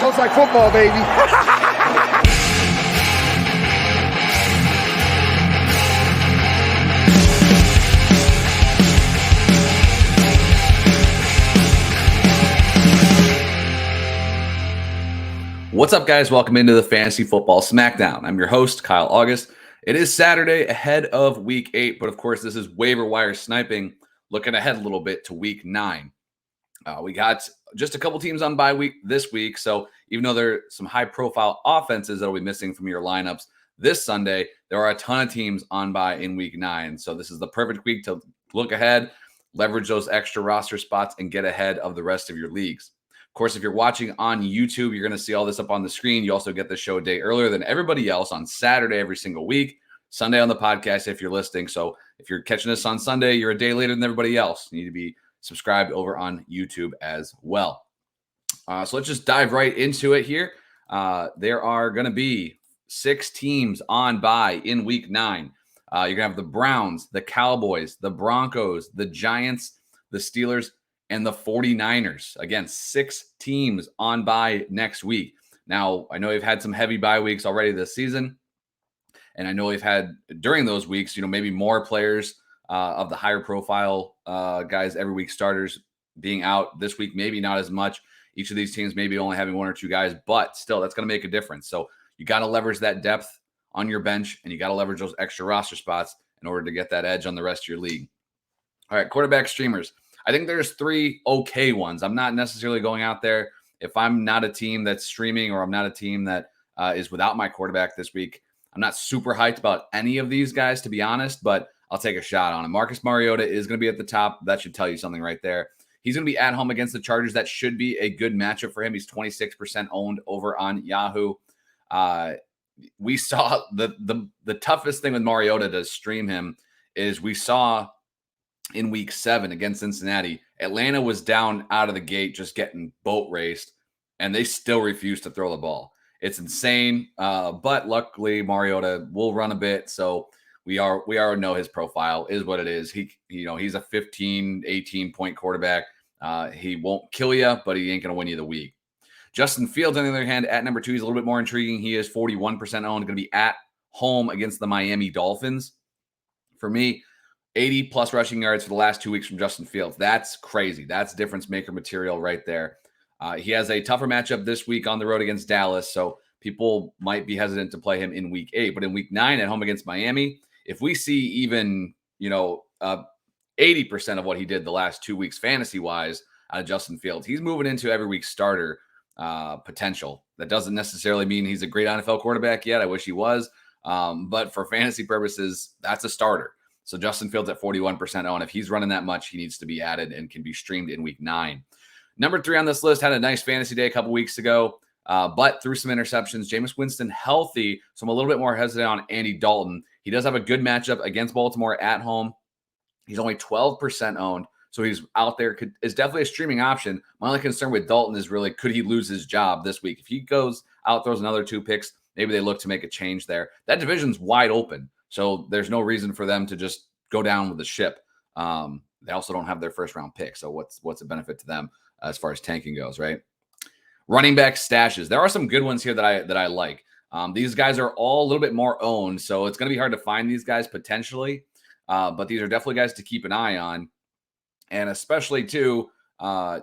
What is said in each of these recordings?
Sounds like football, baby. What's up, guys? Welcome into the Fantasy Football Smackdown. I'm your host, Kyle August. It is Saturday ahead of Week 8, but of course, this is Waiver Wire Sniping, looking ahead a little bit to Week 9. We got just a couple teams on bye week this week, so even though there are some high-profile offenses that will be missing from your lineups this Sunday, there are a ton of teams on bye in Week 9. So this is the perfect week to look ahead, leverage those extra roster spots, and get ahead of the rest of your leagues. Of course, if you're watching on YouTube, you're going to see all this up on the screen. You also get the show a day earlier than everybody else on Saturday every single week, Sunday on the podcast if you're listening. So if you're catching this on Sunday, you're a day later than everybody else. You need to be subscribed over on YouTube as well. So let's just dive right into it here. There are going to be 6 teams on bye in Week 9. You're going to have the Browns, the Cowboys, the Broncos, the Giants, the Steelers, and the 49ers. Again, 6 teams on bye next week. Now, I know we've had some heavy bye weeks already this season, and I know we've had during those weeks, maybe more players of the higher profile guys every week starters being out this week, maybe not as much. Each of these teams maybe only having 1 or 2 guys, but still that's going to make a difference. So you got to leverage that depth on your bench, and you got to leverage those extra roster spots in order to get that edge on the rest of your league. All right, quarterback streamers. I think there's 3 okay ones. I'm not necessarily going out there if I'm not a team that's streaming or I'm not a team that is without my quarterback this week. I'm not super hyped about any of these guys, to be honest, but I'll take a shot on him. Marcus Mariota is going to be at the top. That should tell you something right there. He's going to be at home against the Chargers. That should be a good matchup for him. He's 26% owned over on Yahoo. We saw the toughest thing with Mariota to stream him is we saw in Week 7 against Cincinnati, Atlanta was down out of the gate just getting boat raced, and they still refused to throw the ball. It's insane, but luckily Mariota will run a bit, so we already know his profile is what it is. He's a 15, 18-point quarterback. He won't kill you, but he ain't going to win you the week. Justin Fields, on the other hand, at number 2, he's a little bit more intriguing. He is 41% owned, going to be at home against the Miami Dolphins. For me, 80-plus rushing yards for the last 2 weeks from Justin Fields. That's crazy. That's difference-maker material right there. He has a tougher matchup this week on the road against Dallas, so people might be hesitant to play him in Week 8. But in Week 9 at home against Miami, if we see even 80% of what he did the last 2 weeks fantasy-wise out of Justin Fields, he's moving into every week starter potential. That doesn't necessarily mean he's a great NFL quarterback yet. I wish he was. But for fantasy purposes, that's a starter. So Justin Fields at 41% owned. If he's running that much, he needs to be added and can be streamed in Week 9. Number 3 on this list had a nice fantasy day a couple weeks ago, but threw some interceptions. Jameis Winston healthy, so I'm a little bit more hesitant on Andy Dalton. He does have a good matchup against Baltimore at home. He's only 12% owned, so he's out there. Is definitely a streaming option. My only concern with Dalton is really, could he lose his job this week? If he goes out, throws another 2 picks, maybe they look to make a change there. That division's wide open. So there's no reason for them to just go down with the ship. They also don't have their first-round pick, so what's the benefit to them as far as tanking goes, right? Running back stashes. There are some good ones here that I like. These guys are all a little bit more owned, so it's going to be hard to find these guys potentially, but these are definitely guys to keep an eye on, and especially, too,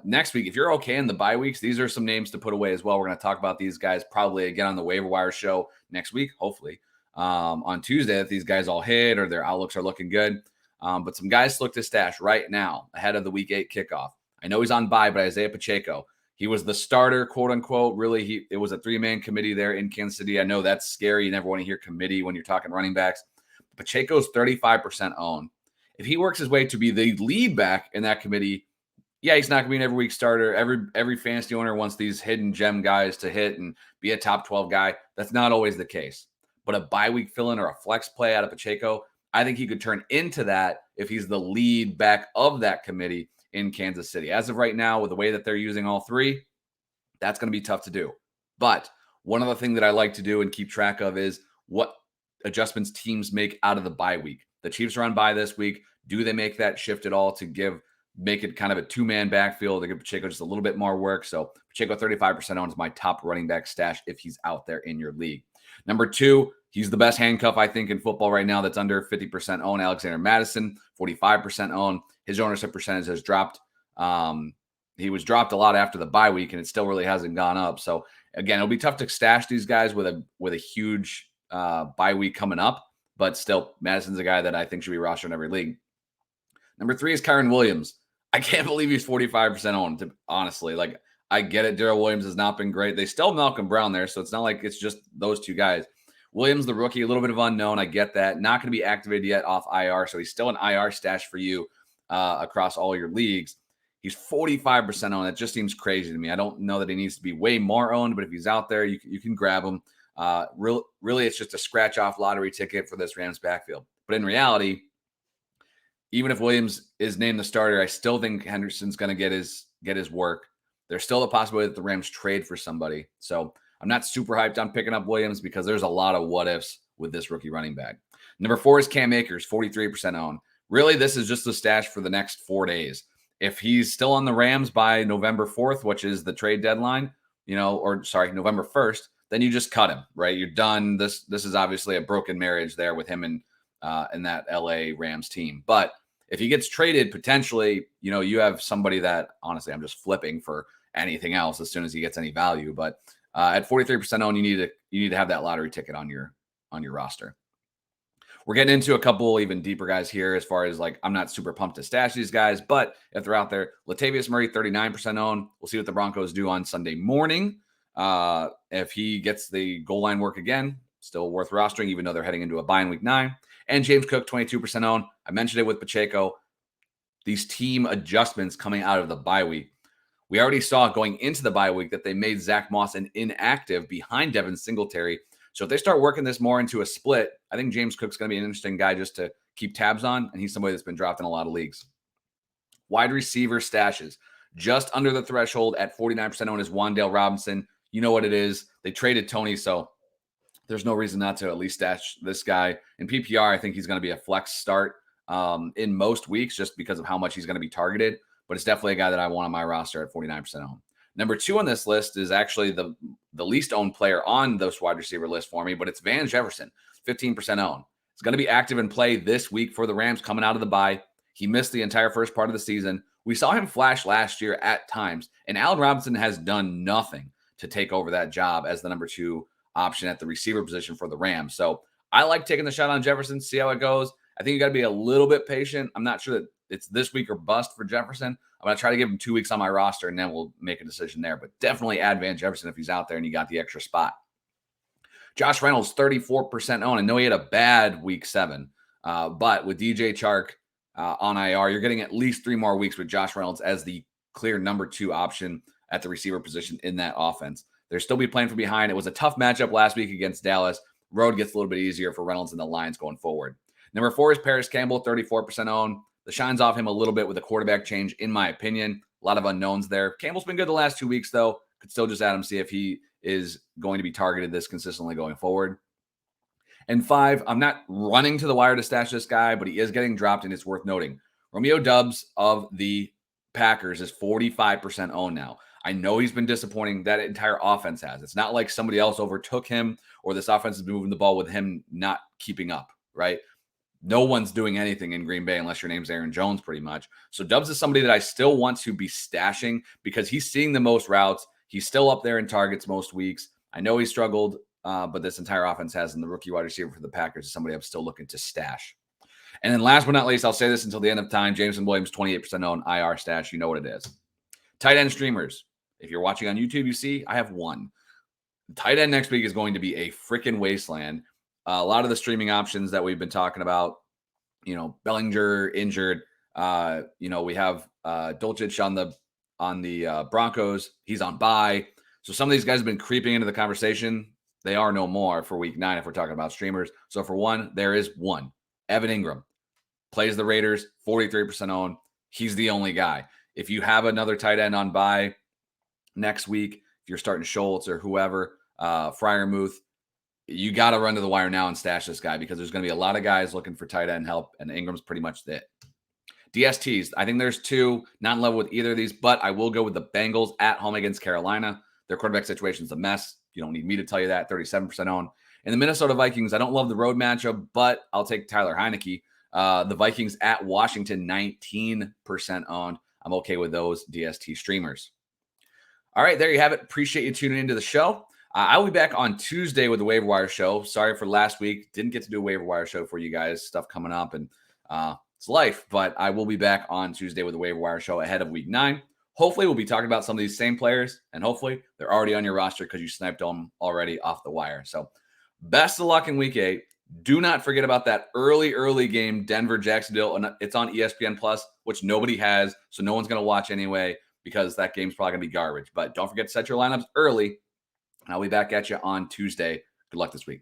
next week, if you're okay in the bye weeks, these are some names to put away as well. We're going to talk about these guys probably again on the Waiver Wire show next week, hopefully. On Tuesday, if these guys all hit or their outlooks are looking good. But some guys to look to stash right now ahead of the Week 8 kickoff. I know he's on bye, but Isaiah Pacheco, he was the starter, quote unquote. Really, it was a 3-man committee there in Kansas City. I know that's scary. You never want to hear committee when you're talking running backs. Pacheco's 35% owned. If he works his way to be the lead back in that committee, yeah, he's not going to be an every week starter. Every fantasy owner wants these hidden gem guys to hit and be a top 12 guy. That's not always the case. But a bye week fill-in or a flex play out of Pacheco, I think he could turn into that if he's the lead back of that committee in Kansas City. As of right now, with the way that they're using all 3, that's going to be tough to do. But one other thing that I like to do and keep track of is what adjustments teams make out of the bye week. The Chiefs are on bye this week. Do they make that shift at all to give make it kind of a two-man backfield to give Pacheco just a little bit more work. So Pacheco 35% owned is my top running back stash if he's out there in your league. Number 2, he's the best handcuff, I think, in football right now that's under 50% owned. Alexander Madison, 45% owned. His ownership percentage has dropped. He was dropped a lot after the bye week, and it still really hasn't gone up. So, again, it'll be tough to stash these guys with a huge bye week coming up. But still, Madison's a guy that I think should be rostered in every league. Number 3 is Kyren Williams. I can't believe he's 45% owned, honestly. Like, I get it. Darrell Williams has not been great. They still have Malcolm Brown there, so it's not like it's just those two guys. Williams, the rookie, a little bit of unknown. I get that. Not going to be activated yet off IR, so he's still an IR stash for you across all your leagues. He's 45% owned. That just seems crazy to me. I don't know that he needs to be way more owned, but if he's out there, you can grab him. Really, it's just a scratch-off lottery ticket for this Rams backfield. But in reality, even if Williams is named the starter, I still think Henderson's going to get his work. There's still a possibility that the Rams trade for somebody. So I'm not super hyped on picking up Williams because there's a lot of what-ifs with this rookie running back. Number 4 is Cam Akers, 43% owned. Really, this is just a stash for the next 4 days. If he's still on the Rams by November 4th, which is the trade deadline, November 1st, then you just cut him, right? You're done. This is obviously a broken marriage there with him and that LA Rams team. But if he gets traded, potentially, you have somebody that, honestly, I'm just flipping for anything else as soon as he gets any value. But at 43% owned, you need to have that lottery ticket on your roster. We're getting into a couple even deeper guys here as far as I'm not super pumped to stash these guys, but if they're out there, Latavius Murray, 39% owned. We'll see what the Broncos do on Sunday morning. If he gets the goal line work again, still worth rostering, even though they're heading into a bye in week 9. And James Cook, 22% owned. I mentioned it with Pacheco. These team adjustments coming out of the bye week. We already saw going into the bye week that they made Zach Moss an inactive behind Devin Singletary. So if they start working this more into a split, I think James Cook's going to be an interesting guy just to keep tabs on, and he's somebody that's been dropped in a lot of leagues. Wide receiver stashes. Just under the threshold at 49% owned is Wan'Dale Robinson. You know what it is. They traded Tony, so there's no reason not to at least stash this guy. In PPR, I think he's going to be a flex start in most weeks just because of how much he's going to be targeted. But it's definitely a guy that I want on my roster at 49% owned. Number 2 on this list is actually the least owned player on this wide receiver list for me, but it's Van Jefferson, 15% owned. It's going to be active in play this week for the Rams coming out of the bye. He missed the entire first part of the season. We saw him flash last year at times, and Allen Robinson has done nothing to take over that job as the number 2 option at the receiver position for the Rams. So I like taking the shot on Jefferson, see how it goes. I think you got to be a little bit patient. I'm not sure that it's this week or bust for Jefferson. I'm going to try to give him 2 weeks on my roster, and then we'll make a decision there. But definitely add Van Jefferson if he's out there and you got the extra spot. Josh Reynolds, 34% owned. I know he had a bad week 7, but with DJ Chark on IR, you're getting at least 3 more weeks with Josh Reynolds as the clear number 2 option at the receiver position in that offense. They'll still be playing from behind. It was a tough matchup last week against Dallas. Road gets a little bit easier for Reynolds and the Lions going forward. Number 4 is Paris Campbell, 34% owned. The shine's off him a little bit with a quarterback change, in my opinion. A lot of unknowns there. Campbell's been good the last 2 weeks, though. Could still just add him, see if he is going to be targeted this consistently going forward. And 5, I'm not running to the wire to stash this guy, but he is getting dropped, and it's worth noting. Romeo Doubs of the Packers is 45% owned now. I know he's been disappointing. That entire offense has. It's not like somebody else overtook him or this offense has been moving the ball with him not keeping up, right? No one's doing anything in Green Bay unless your name's Aaron Jones, pretty much. So Doubs is somebody that I still want to be stashing because he's seeing the most routes. He's still up there in targets most weeks. I know he struggled, but this entire offense has, and the rookie wide receiver for the Packers is somebody I'm still looking to stash. And then last but not least, I'll say this until the end of time, Jameson Williams, 28% owned IR stash. You know what it is. Tight end streamers. If you're watching on YouTube, you see I have 1. Tight end next week is going to be a freaking wasteland. A lot of the streaming options that we've been talking about, Bellinger injured. We have Dulcich on the Broncos. He's on bye. So some of these guys have been creeping into the conversation. They are no more for week 9 if we're talking about streamers. So for 1, there is 1. Evan Ingram plays the Raiders, 43% owned. He's the only guy. If you have another tight end on bye next week, if you're starting Schultz or whoever, Freiermuth, you got to run to the wire now and stash this guy because there's going to be a lot of guys looking for tight end help, and Ingram's pretty much it. DSTs, I think there's two, not in love with either of these, but I will go with the Bengals at home against Carolina. Their quarterback situation is a mess. You don't need me to tell you that. 37% owned. And the Minnesota Vikings, I don't love the road matchup, but I'll take Tyler Heineke. The Vikings at Washington, 19% owned. I'm okay with those DST streamers. All right, there you have it. Appreciate you tuning into the show. I will be back on Tuesday with the Waiver Wire show. Sorry for last week. Didn't get to do a Waiver Wire show for you guys. Stuff coming up, and it's life. But I will be back on Tuesday with the Waiver Wire show ahead of week 9. Hopefully, we'll be talking about some of these same players, and hopefully, they're already on your roster because you sniped them already off the wire. So, best of luck in week 8. Do not forget about that early game, Denver-Jacksonville. It's on ESPN Plus, which nobody has, so no one's going to watch anyway because that game's probably going to be garbage. But don't forget to set your lineups early, and I'll be back at you on Tuesday. Good luck this week.